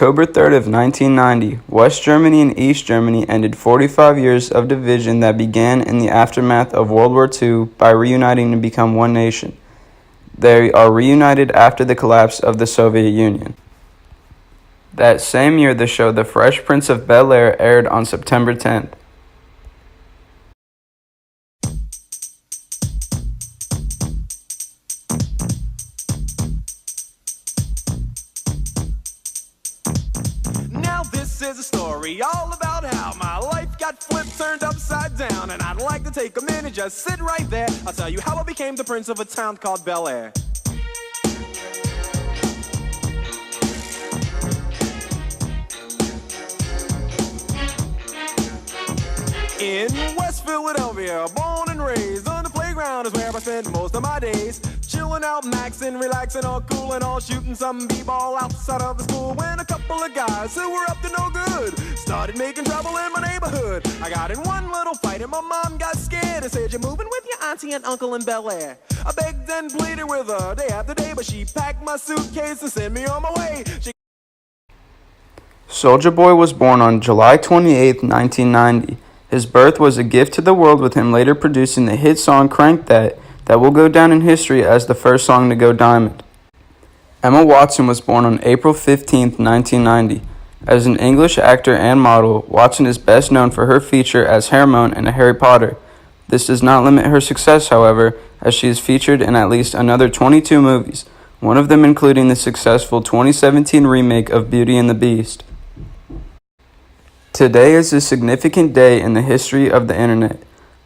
October 3rd of 1990, West Germany and East Germany ended 45 years of division that began in the aftermath of World War II by reuniting to become one nation. They are reunited after the collapse of the Soviet Union. That same year, the show The Fresh Prince of Bel-Air aired on September 10th. Now this is a story all about how my life got flipped, turned upside down, and I'd like to take a minute, just sit right there. I'll tell you how I became the prince of a town called Bel-Air. In West Philadelphia, born and raised, on the playground is where I spent most of my days. Chilling out, maxing, relaxing, all cool and all, shooting some b-ball outside of the school. When a couple of guys who were up to no good started making trouble in my neighborhood. I got in one little fight and my mom got scared and said, "You're moving with your auntie and uncle in Bel-Air." I begged and pleaded with her day after day, but she packed my suitcase and sent me on my way. Soulja Boy was born on July 28, 1990. His birth was a gift to the world, with him later producing the hit song Crank That will go down in history as the first song to go diamond. Emma Watson was born on April 15, 1990. As an English actor and model, Watson is best known for her feature as Hermione in Harry Potter. This does not limit her success, however, as she is featured in at least another 22 movies, one of them including the successful 2017 remake of Beauty and the Beast. Today is a significant day in the history of the internet.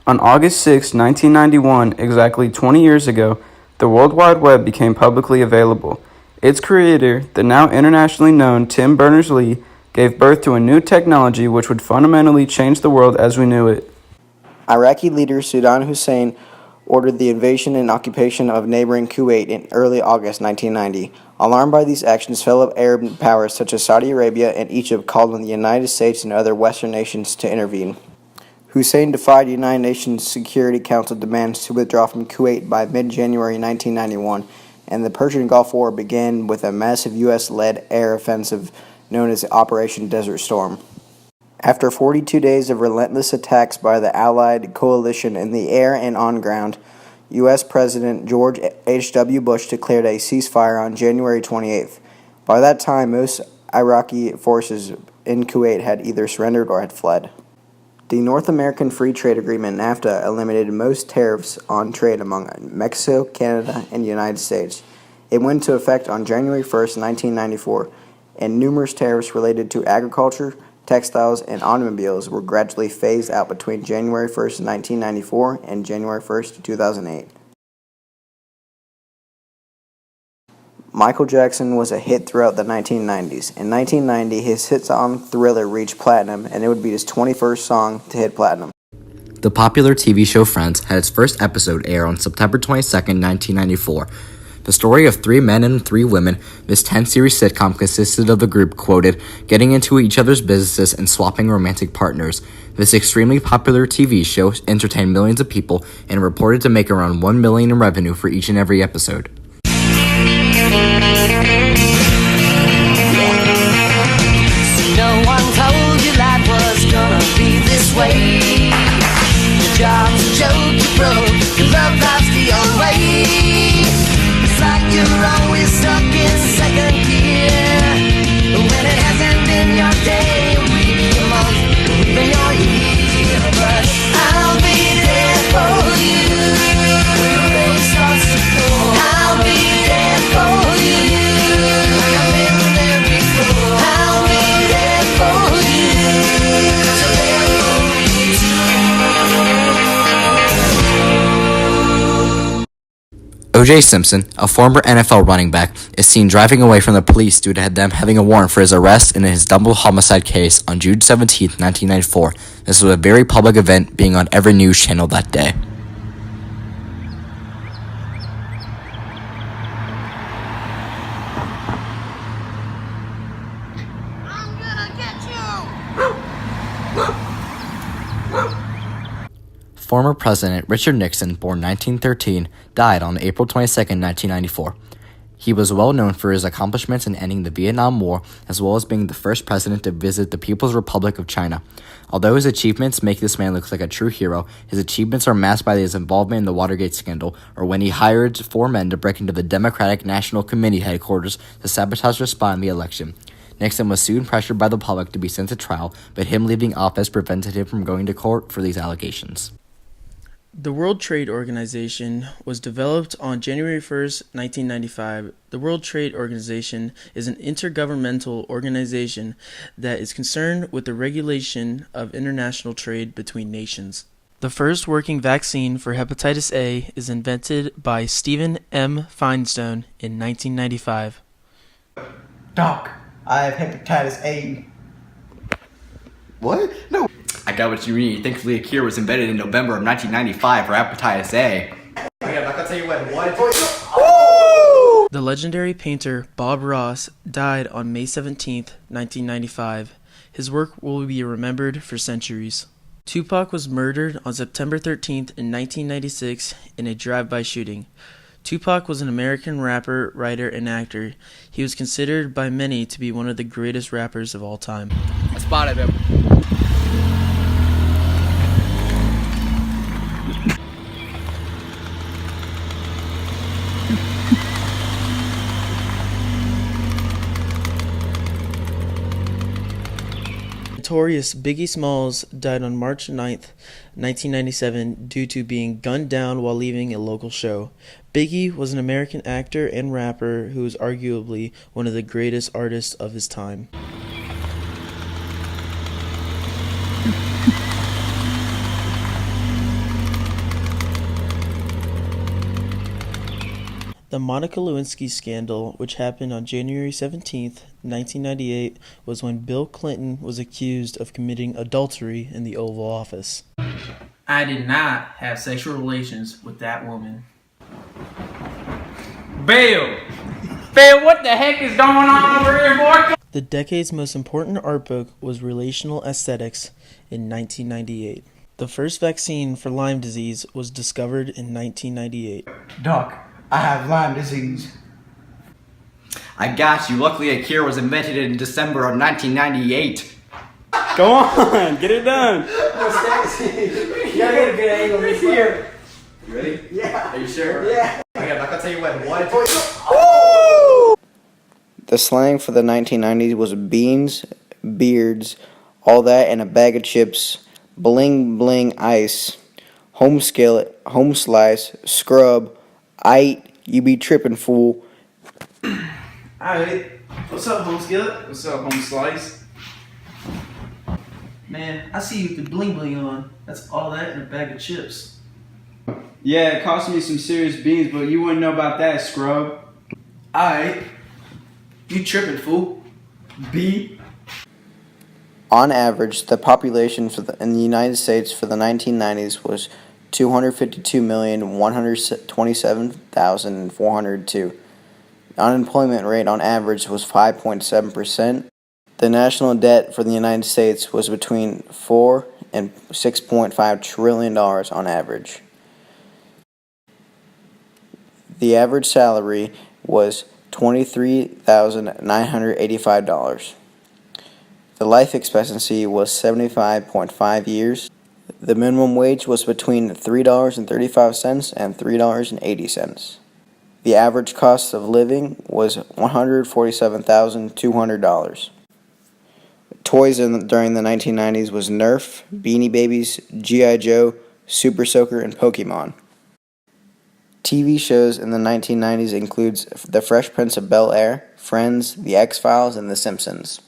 On August 6, 1991, exactly 20 years ago, the World Wide Web became publicly available. Its creator, the now internationally known Tim Berners-Lee, gave birth to a new technology which would fundamentally change the world as we knew it. Iraqi leader Saddam Hussein ordered the invasion and occupation of neighboring Kuwait in early August 1990. Alarmed by these actions, fellow Arab powers such as Saudi Arabia and Egypt called on the United States and other Western nations to intervene. Hussein defied United Nations Security Council demands to withdraw from Kuwait by mid-January 1991, and the Persian Gulf War began with a massive U.S.-led air offensive known as Operation Desert Storm. After 42 days of relentless attacks by the Allied coalition in the air and on ground, U.S. President George H.W. Bush declared a ceasefire on January 28th. By that time, most Iraqi forces in Kuwait had either surrendered or had fled. The North American Free Trade Agreement, NAFTA, eliminated most tariffs on trade among Mexico, Canada, and the United States. It went into effect on January 1st, 1994, and numerous tariffs related to agriculture, textiles, and automobiles were gradually phased out between January 1st, 1994 and January 1st, 2008. Michael Jackson was a hit throughout the 1990s. In 1990, his hit song Thriller reached platinum, and it would be his 21st song to hit platinum. The popular TV show Friends had its first episode air on September 22, 1994. The story of 3 men and 3 women, this 10-series sitcom consisted of the group quoted, getting into each other's businesses and swapping romantic partners. This extremely popular TV show entertained millions of people and reported to make around $1 million in revenue for each and every episode. No one told you life was gonna be this way. Your job's a joke, you broke, your love life's the old way. It's like you're always stuck in second gear, when it hasn't been your day, week, your month, or even your year. But I'll be there for you when the rain starts to pour. I'll be there for you like I've been there before. I'll be there for you, so there for me too. O.J. Simpson, a former NFL running back, is seen driving away from the police due to them having a warrant for his arrest in his double homicide case on June 17, 1994. This was a very public event, being on every news channel that day. I'm gonna get you! Former President Richard Nixon, born 1913, died on April 22, 1994. He was well known for his accomplishments in ending the Vietnam War, as well as being the first president to visit the People's Republic of China. Although his achievements make this man look like a true hero, his achievements are masked by his involvement in the Watergate scandal, or when he hired 4 men to break into the Democratic National Committee headquarters to sabotage their spot in the election. Nixon was soon pressured by the public to be sent to trial, but him leaving office prevented him from going to court for these allegations. The World Trade Organization was developed on January 1st, 1995. The World Trade Organization is an intergovernmental organization that is concerned with the regulation of international trade between nations. The first working vaccine for hepatitis A is invented by Stephen M. Feinstein in 1995. Doc, I have hepatitis A. What? No. I got what you mean. Thankfully, a cure was invented in November of 1995 for hepatitis A. Okay, I'm not gonna tell you what. The legendary painter Bob Ross died on May 17th, 1995. His work will be remembered for centuries. Tupac was murdered on September 13th in 1996 in a drive-by shooting. Tupac was an American rapper, writer, and actor. He was considered by many to be one of the greatest rappers of all time. I spotted him. Notorious Biggie Smalls died on March 9th, 1997 due to being gunned down while leaving a local show. Biggie was an American actor and rapper who is arguably one of the greatest artists of his time. The Monica Lewinsky scandal, which happened on January 17, 1998, was when Bill Clinton was accused of committing adultery in the Oval Office. I did not have sexual relations with that woman. Bill! Bill, what the heck is going on over here, boy? The decade's most important art book was Relational Aesthetics in 1998. The first vaccine for Lyme disease was discovered in 1998. Doc, I have Lyme disease. I got you. Luckily, a cure was invented in December of 1998. Go on, get it done. You gotta get a good angle this here. You ready? Yeah. Are you sure? Yeah. Okay, I'm not gonna tell you what. The slang for the 1990s was beans, beards, all that, and a bag of chips, bling bling ice, home skillet, home slice, scrub, you be trippin' fool. Alright, what's up, home skillet? What's up, home slice? Man, I see you with the bling bling on. That's all that and a bag of chips. Yeah, it cost me some serious beans, but you wouldn't know about that, scrub. Alright, you trippin', fool. B. On average, the population in the United States for the 1990s was 252,127,402. The unemployment rate on average was 5.7%. The national debt for the United States was between $4 and $6.5 trillion on average. The average salary was $23,985. The life expectancy was 75.5 years. The minimum wage was between $3.35 and $3.80. The average cost of living was $147,200. Toys during the 1990s was Nerf, Beanie Babies, G.I. Joe, Super Soaker, and Pokemon. TV shows in the 1990s includes The Fresh Prince of Bel-Air, Friends, The X-Files, and The Simpsons.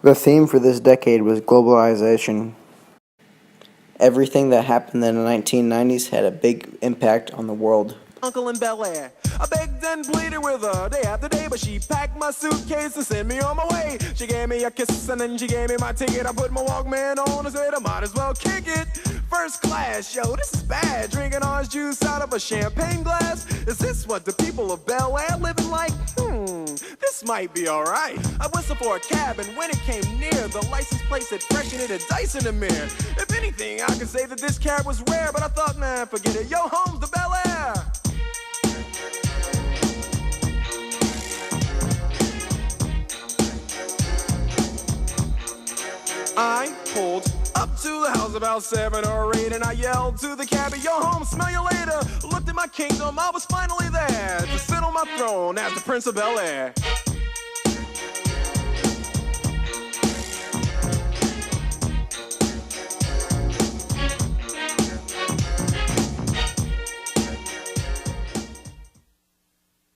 The theme for this decade was globalization. Everything that happened in the 1990s had a big impact on the world. Uncle in Bel Air. I begged and pleaded with her day after day, but she packed my suitcase and sent me on my way. She gave me a kiss and then she gave me my ticket. I put my Walkman on and said I might as well kick it. First class, yo, this is bad. Drinking orange juice out of a champagne glass. Is this what the people of Bel Air living like? This this might be alright. I whistled for a cab, and when it came near, the license plate said fresh and it had dice in the mirror. If anything, I could say that this cab was rare, but I thought, man, forget it. Yo, home's the Bel Air. I pulled up to the house about 7 or 8, and I yelled to the cabbie, yo home, smell you later. Looked at my kingdom, I was finally there to sit on my throne as the Prince of Bel Air.